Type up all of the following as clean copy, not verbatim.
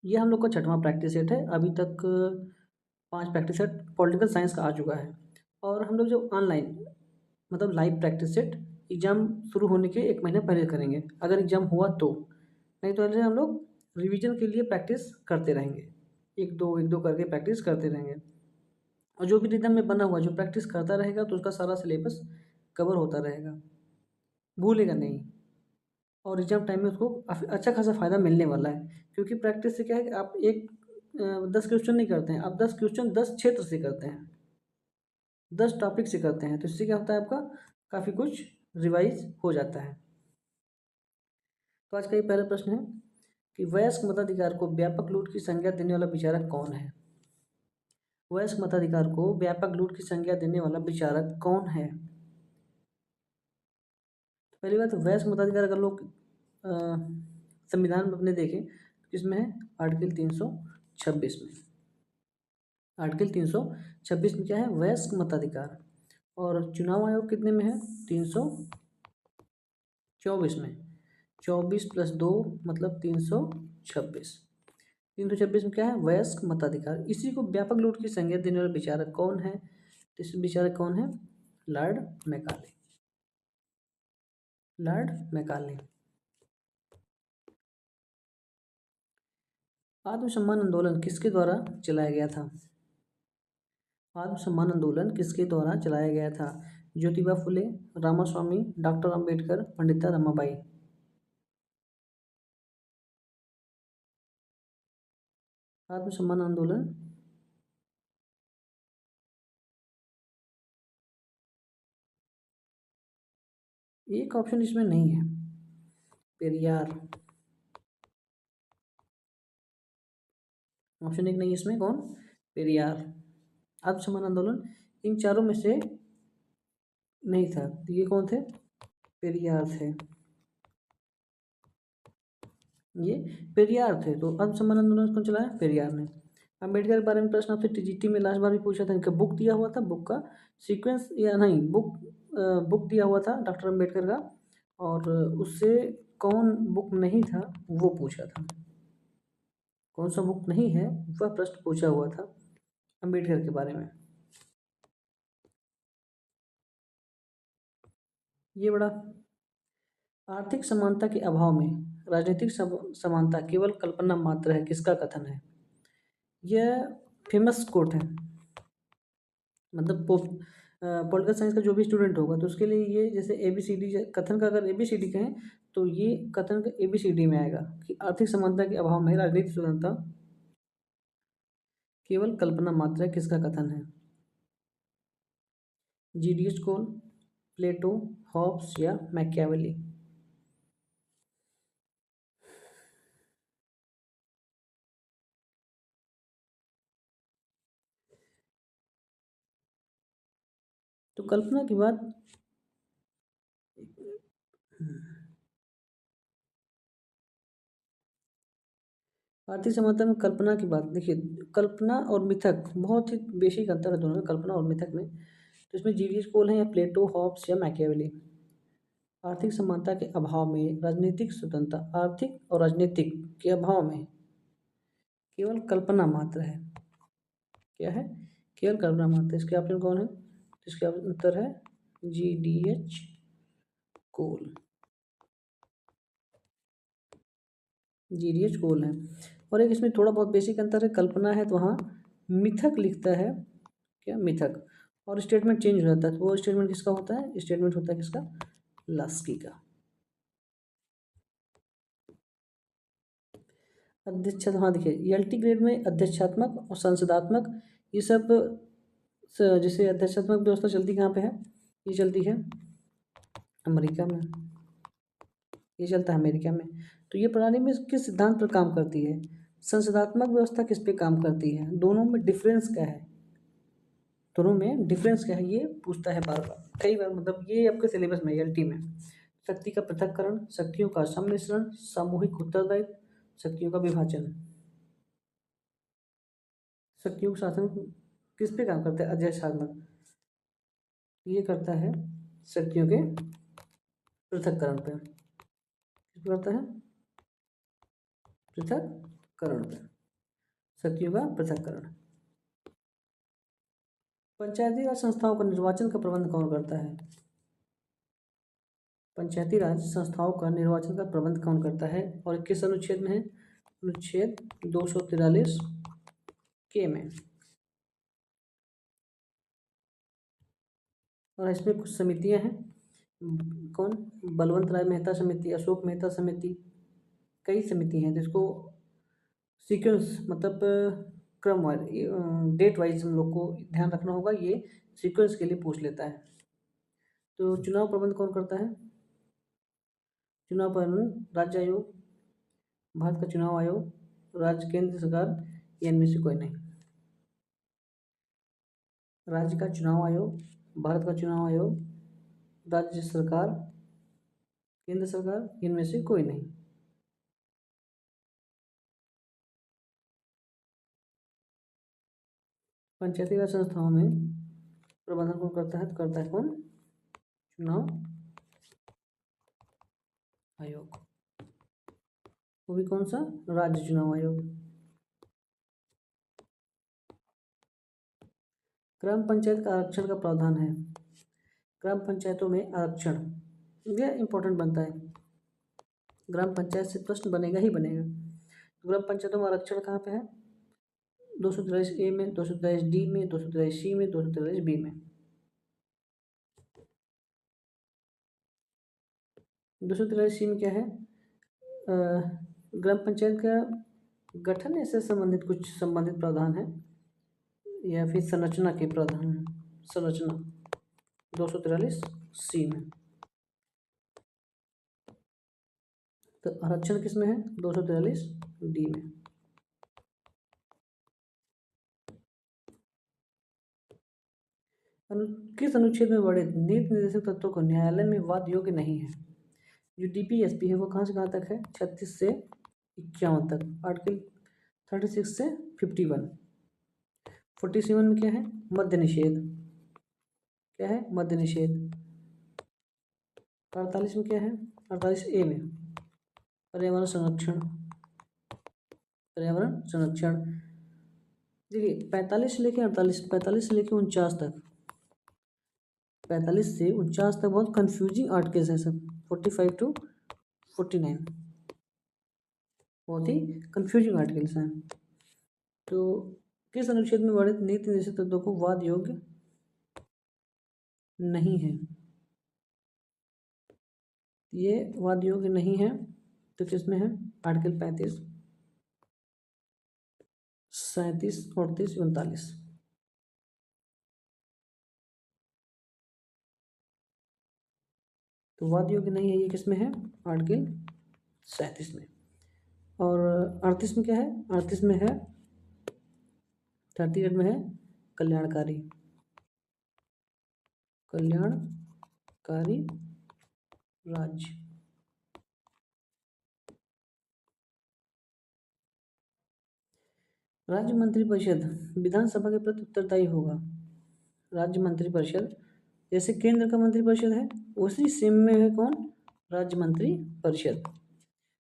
ये हम लोग का 6वां प्रैक्टिस सेट है। अभी तक 5 प्रैक्टिस सेट पॉलिटिकल साइंस का आ चुका है और हम लोग जो ऑनलाइन मतलब लाइव प्रैक्टिस सेट एग्ज़ाम शुरू होने के 1 महीने पहले करेंगे, अगर एग्ज़ाम हुआ तो। नहीं तो ऐसे हम लोग रिवीजन के लिए प्रैक्टिस करते रहेंगे, 1-2 करके प्रैक्टिस करते रहेंगे। और जो भी रिदम में बना हुआ जो प्रैक्टिस करता रहेगा तो उसका सारा सिलेबस कवर होता रहेगा, भूलेगा नहीं। और एग्ज़ाम टाइम में उसको अच्छा खासा फ़ायदा मिलने वाला है, क्योंकि प्रैक्टिस से क्या है कि आप 10 क्वेश्चन नहीं करते हैं, आप 10 क्वेश्चन 10 क्षेत्र से करते हैं, 10 टॉपिक से करते हैं, तो इससे क्या होता है आपका काफ़ी कुछ रिवाइज़ हो जाता है। तो आज का ये पहला प्रश्न है कि वयस्क मताधिकार को व्यापक लूट की संज्ञा देने वाला विचारक कौन है? वयस्क मताधिकार को व्यापक लूट की संज्ञा देने वाला विचारक कौन है? तो पहली बात, वयस्क मताधिकार अगर लोग संविधान में अपने देखें तो किसमें है? आर्टिकल 326 में। आर्टिकल 326 में क्या है? वयस्क मताधिकार। और चुनाव आयोग कितने में है? 324 में। 24 + 2 मतलब 326। 326 में क्या है? वयस्क मताधिकार। इसी को व्यापक लूट की संज्ञा देने वाला विचारक कौन है? तो इस विचारक कौन है? Lord Macaulay. Lord Macaulay. आत्मसम्मान आंदोलन किसके द्वारा चलाया गया था? आत्मसम्मान आंदोलन किसके द्वारा चलाया गया था? ज्योतिबा फुले, रामास्वामी, डॉक्टर अंबेडकर, पंडिता रमाबाई। आत्मसम्मान आंदोलन एक ऑप्शन इसमें नहीं है। पेरियार। ऑप्शन 1 नहीं है इसमें। कौन? पेरियार। आत्मसम्मान आंदोलन इन चारों में से नहीं था, तो ये कौन थे? पेरियार थे। ये पेरियार थे। तो आत्मसम्मान आंदोलन कौन चलाया? पेरियार ने। अम्बेडकर के बारे में प्रश्न आपसे टीजीटी में लास्ट बार भी पूछा था, इनका बुक दिया हुआ था, बुक का सीक्वेंस या नहीं, बुक दिया हुआ था डॉक्टर अम्बेडकर का, और उससे कौन बुक नहीं था वो पूछा था। कौन सा बुक नहीं है वह प्रश्न पूछा हुआ था अम्बेडकर के बारे में। ये बड़ा आर्थिक समानता के अभाव में राजनीतिक समानता केवल कल्पना मात्र है, किसका कथन है? यह फेमस कोट है। मतलब पॉलिटिकल साइंस का जो भी स्टूडेंट होगा तो उसके लिए ये जैसे ABCD कथन का अगर ABCD कहें तो ये कथन का ABCD में आएगा कि आर्थिक समानता के अभाव में राजनीतिक स्वतंत्रता केवल कल्पना मात्र है, किसका कथन है? GDH कोल, प्लेटो, हॉब्स या मैकियावेली। तो कल्पना की बात आर्थिक समानता में कल्पना की बात देखिए, कल्पना और मिथक बहुत ही बेसिक अंतर है दोनों में, कल्पना और मिथक में। तो इसमें GDH कोल है या प्लेटो, हॉब्स या मैकियावेली। आर्थिक समानता के अभाव में राजनीतिक स्वतंत्रता, आर्थिक और राजनीतिक के अभाव में केवल कल्पना मात्र है। क्या है? केवल कल्पना मात्र। इसके ऑप्शन कौन है? इसका उत्तर है GDH कोल। GDH कोल है। और एक इसमें थोड़ा बहुत बेसिक अंतर है, कल्पना है तो वहाँ मिथक लिखता है। क्या? मिथक। और स्टेटमेंट चेंज हो जाता है, तो वो स्टेटमेंट किसका होता है? स्टेटमेंट होता है किसका? लास्की का। अध्यक्ष, हाँ देखिए ELT ग्रेड में अध्यक्षात्मक और संसदात्मक ये सब जैसे अध्यक्षात्मक व्यवस्था चलती कहाँ पे है? ये चलती है अमेरिका में। ये चलता है अमेरिका में। तो ये प्रणाली में किस सिद्धांत पर काम करती है? संसदात्मक व्यवस्था किस पे काम करती है? दोनों में डिफरेंस क्या है? दोनों में डिफरेंस क्या है ये पूछता है बार बार, कई बार। मतलब ये आपके सिलेबस में ELT में शक्ति का पृथक्करण, शक्तियों का सम्मिश्रण, सामूहिक उत्तरदायित्व, शक्तियों का विभाजन। शक्तियों का शासन किस पे काम करता है? अध्यक्षात्मक। ये करता है शक्तियों के पृथक्करण पे। किस पे करता है? पृथक्करण करण, शक्तियों का पृथक्करण। पंचायती राज संस्थाओं का निर्वाचन का प्रबंध कौन करता है? पंचायती राज संस्थाओं का निर्वाचन का प्रबंध कौन करता है और किस अनुच्छेद में है? अनुच्छेद 243 के में। और इसमें कुछ समितियां हैं। कौन? बलवंत राय मेहता समिति, अशोक मेहता समिति, कई समिति हैं जिसको सीक्वेंस मतलब क्रम वाइज, डेट वाइज हम लोग को ध्यान रखना होगा, ये सीक्वेंस के लिए पूछ लेता है। तो चुनाव प्रबंध कौन करता है? चुनाव प्रबंध राज्य आयोग, भारत का चुनाव आयोग, राज्य केंद्र सरकार, या इनमें से कोई नहीं। राज्य का चुनाव आयोग, भारत का चुनाव आयोग, राज्य सरकार, केंद्र सरकार, इनमें से कोई नहीं। पंचायती राज संस्थाओं में प्रबंधन कौन करता है? तो करता है कौन? चुनाव आयोग। वो भी कौन सा? राज्य चुनाव आयोग। ग्राम पंचायत का आरक्षण का प्रावधान है। ग्राम पंचायतों में आरक्षण, यह इंपॉर्टेंट बनता है। ग्राम पंचायत से प्रश्न बनेगा ही बनेगा। तो ग्राम पंचायतों में आरक्षण कहाँ पे है? 243A में, 243D में, 243C में, 243B में। 243C में क्या है? ग्राम पंचायत का गठन ऐसे संबंधित कुछ संबंधित प्रावधान है या फिर संरचना के प्रावधान है। संरचना 243C में। तो आरक्षण किस में है? 243D में। किस अनुच्छेद में वर्णित नीति निर्देशक तत्वों को न्यायालय में वाद योग्य नहीं है? जो DPSP है वो कहाँ से कहाँ तक है? 36 से 51 तक। आर्टिकल 36 से 51। 47 में क्या है? मद्य निषेध। क्या है? मद्य निषेध। 48 में क्या है? 48A में पर्यावरण संरक्षण। पर्यावरण संरक्षण। देखिए 45 से लेके 48, 45 से लेके 49 तक, 45 से 49 तक बहुत कंफ्यूजिंग आर्टिकल्स हैं सब। 45 to 49 बहुत ही कंफ्यूजिंग आर्टिकल्स हैं। तो किस अनुच्छेद में वर्णित नीति निर्देशक तत्वों को वाद योग्य नहीं है? ये वाद योग्य नहीं है तो किसमें है? आर्टिकल 35, 37, 38, 39। तो वाद योग्य नहीं है, ये किसमें है? आर्टिकल 37 में। और 38 में क्या है? 38 में है, 38 में है कल्याणकारी। कल्याणकारी राज्य। राज्य मंत्रिपरिषद विधानसभा के प्रति उत्तरदायी होगा। राज्य मंत्रिपरिषद जैसे केंद्र का मंत्रिपरिषद है, उसी सेम में है कौन? राज्य मंत्रिपरिषद।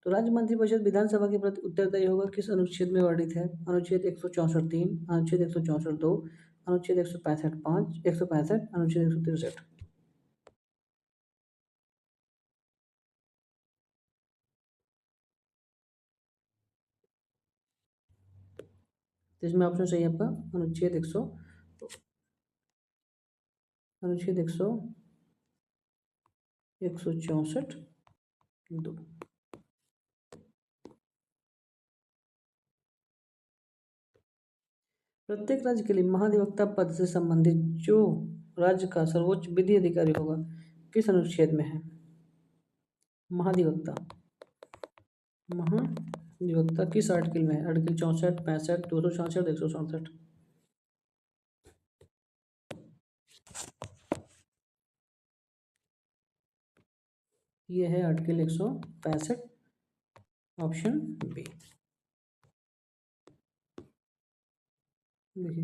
तो राज्य मंत्रिपरिषद विधानसभा के प्रति उत्तरदायी होगा। किस अनुच्छेद में वर्णित है? अनुच्छेद 164(3), अनुच्छेद 164(2), अनुच्छेद 165(5), 165, अनुच्छेद 163। तो इसमें ऑप्शन सही है आपका अनुच्छेद 164(2). प्रत्येक राज्य के लिए महाधिवक्ता पद से संबंधित जो राज्य का सर्वोच्च विधि अधिकारी होगा किस अनुच्छेद में है? महाधिवक्ता। महाधिवक्ता किस आर्टिकल में है? आर्टिकल 64, 65, 266, 167। ये है आर्टिकल 165, ऑप्शन बी। देखिए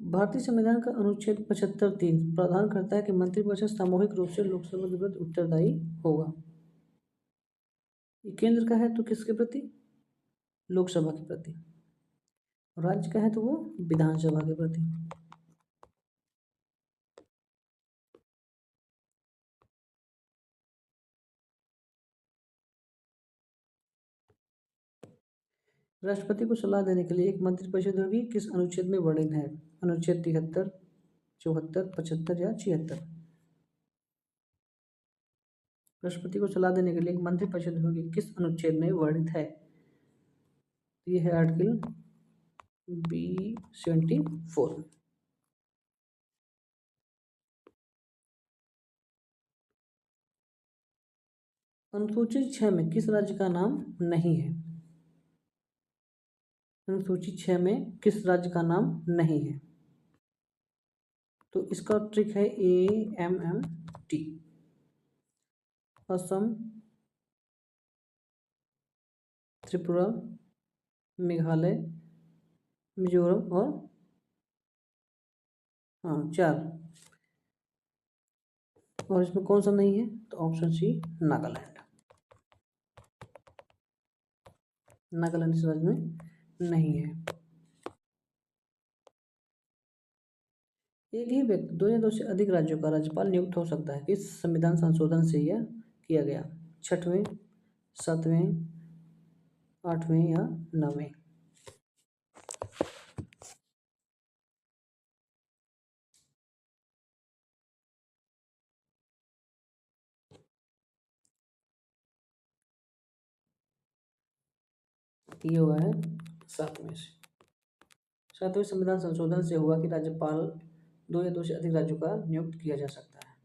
भारतीय संविधान का अनुच्छेद 75(3) प्रावधान करता है कि मंत्रिपरिषद सामूहिक रूप से लोकसभा के प्रति उत्तरदायी होगा। ये केंद्र का है तो किसके प्रति? लोकसभा के प्रति। राज्य का है तो वो विधानसभा के प्रति। राष्ट्रपति को सलाह देने के लिए एक मंत्रिपरिषद होगी, किस अनुच्छेद में वर्णित है? अनुच्छेद 73, 74, 75 या 76? राष्ट्रपति को सलाह देने के लिए एक मंत्रिपरिषद होगी, किस अनुच्छेद में वर्णित है? ये है आर्टिकल B74। अनुसूची 6 में किस राज्य का नाम नहीं है? अनुसूची 6 में किस राज्य का नाम नहीं है? तो इसका ट्रिक है AMMT, असम, त्रिपुरा, मेघालय, मिजोरम और हाँ 4। और इसमें कौन सा नहीं है? तो ऑप्शन सी नागालैंड। नागालैंड इस राज्य में नहीं है। एक ही व्यक्ति 2 या 2 से अधिक राज्यों का राज्यपाल नियुक्त हो सकता है, किस संविधान संशोधन से यह किया गया? 6वें, 7वें, 8वें या 9वें? ये हुआ है 7वें से। 7वें संविधान संशोधन से हुआ कि राज्यपाल 2 या 2 से अधिक राज्यों का नियुक्त किया जा सकता है।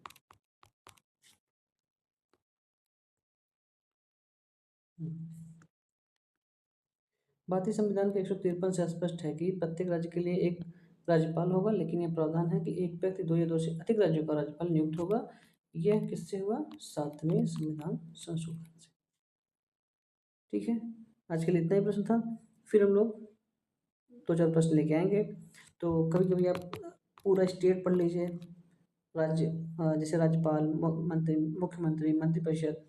भारतीय संविधान के 153 से स्पष्ट है कि प्रत्येक राज्य के लिए एक राज्यपाल होगा, लेकिन यह प्रावधान है कि एक व्यक्ति 2 या 2 से अधिक राज्यों का राज्यपाल नियुक्त होगा। यह किससे हुआ? 7वें संविधान संशोधन से। ठीक है, आज के लिए इतना ही प्रश्न था। फिर हम लोग 2-4 प्रश्न लेके आएंगे। तो कभी कभी आप पूरा स्टेट पढ़ लीजिए, राज्य जैसे राज्यपाल, मंत्री, मुख्यमंत्री, मंत्रिपरिषद,